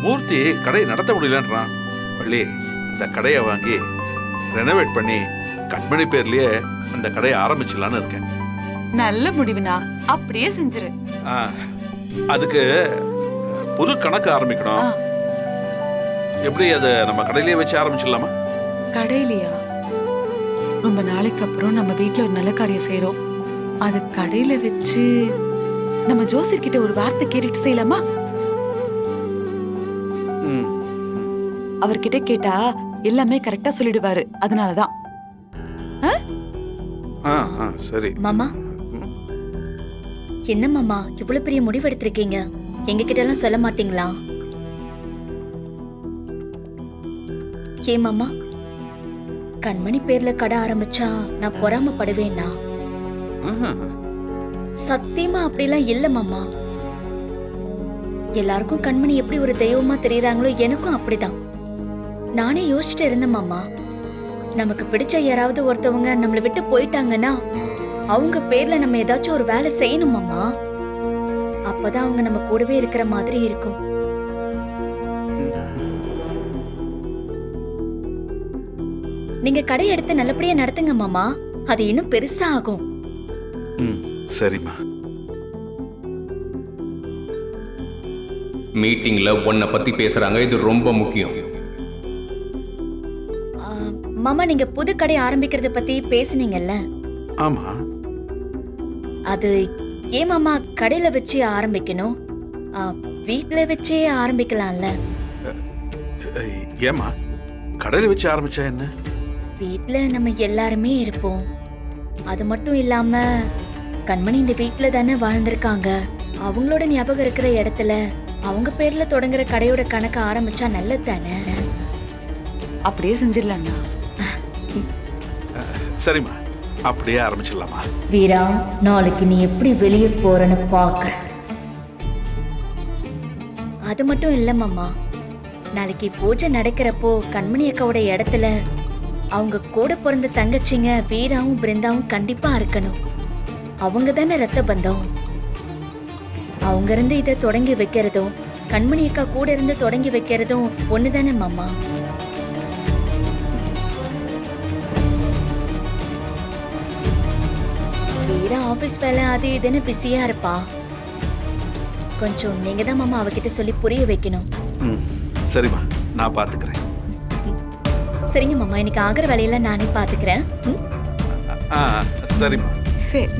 மூர்த்தி கடையை நடத்த முடியலன்றான். வள்ளி, அந்த கடையை வாங்கி ரெனோவேட் பண்ணி கண்மணி பேர்லயே அந்த கடையை ஆரம்பிச்சிடலான்னு இருக்கேன். நல்ல முடிவுனா அப்படியே செஞ்சிரு. அதுக்கு புது கணக்கு ஆரம்பிக்கணும். எப்படி அதை நம்ம கடையிலேயே வச்சு ஆரம்பிச்சிடலாமா? கடையிலையா? ரொம்ப நாளைக்கு அப்புறம் நம்ம வீட்டுல ஒரு நல்ல காரியம் செய்யறோம். அது கடையில வச்சு நம்ம ஜோசியர் கிட்ட ஒரு வார்த்தை கேட்டுட்டு செய்யலாமா? அவர்கிட்ட கேட்டா எல்லாமே கரெக்டா சொல்லிடுவாரு. அதனாலதான். சரி மாமா. என்ன மாமா இவ்வளவு பெரிய முடிவு எடுத்திருக்கீங்க? எங்க கிட்ட எல்லாம் சொல்ல மாட்டீங்களா? ஏ மாமா, கண்மணி பேர்ல கடை ஆரம்பிச்சா நான் பொறாமப்படுவேன்னா? சத்தியமா அப்படிலாம் இல்ல மாமா. எல்லாருக்கும் கண்மணி எப்படி ஒரு தெய்வமா தெரியறாங்களோ எனக்கும் அப்படிதான். நானே யோசிச்சுட்டு இருந்தேன் மாமா. நமக்கு பிடிச்ச யாராவது ஒருத்தவங்க நம்மளை விட்டு போயிட்டாங்கன்னா அவங்க பேர்ல நம்ம ஏதாச்சும் ஒரு வேலை செய்யணும் மாமா. அப்பதான் அவங்க நம்ம கூடவே இருக்கிற மாதிரி இருக்கும். நீங்க கடை எடுத்து நல்லபடியா நடத்துங்க மாமா. அது இன்னும் பெருசா ஆகும். சரிம்மா. மீட்டிங்ல உன்னை பத்தி பேசுறாங்க, இது ரொம்ப முக்கியம். மாமா, நீங்க புது கடை ஆரம்பிக்கிறத பத்தி பேசுனீங்கல்ல? ஆமா. அது ஏன் மாமா கடையில வச்சு ஆரம்பிக்கணும்? வீட்டுல வச்சே ஆரம்பிக்கலாம்ல? ஏமா கடையில வச்சு ஆரம்பிச்சா என்ன? வீட்டுல நம்ம எல்லாருமே இருப்போம். அது மட்டும் இல்லாம கண்மணி இந்த வீட்டுல தானே வாழ்ந்திருக்காங்க. அவங்களோட ஞாபகம் இருக்கிற இடத்துல அவங்க பேர்ல தொடங்குற கடையோட கணக்கு ஆரம்பிச்சா நல்லது தானே? அப்படியே செஞ்சிடலாம்ண்ணா. சரிம்மா, அப்படியே ஆரம்பிச்சிடலாமா? வீரா, நாளைக்கு நீ எப்படி வெளியே போறன்னு பாக்குற. அது மட்டும் இல்ல மாமா, நாளைக்கு பூஜை நடக்கிறப்போ கண்மணி அக்காவோட இடத்துல அவங்க கூட பிறந்த தங்கச்சிங்க வீராவும் பிருந்தாவும் கண்டிப்பா இருக்கணும். அவங்க தானே ரத்த பந்தம். அவங்க இருந்து இதை தொடங்கி வைக்கிறதும் கண்மணி அக்கா கூட இருந்து தொடங்கி வைக்கிறதும் ஒண்ணுதானே மாமா? வீரா ஆபீஸ் வேலை அது இதுன்னு பிஸியா இருப்பா. கொஞ்சம் நீங்க தான் மாமா அவகிட்ட சொல்லி புரிய வைக்கணும். சரிம்மா, நான் பாத்துக்கிறேன். சரிங்க மாமா, இன்னைக்கு ஆகிற வேலையில நானே பாத்துக்கிறேன். சரிம்மா. சரி.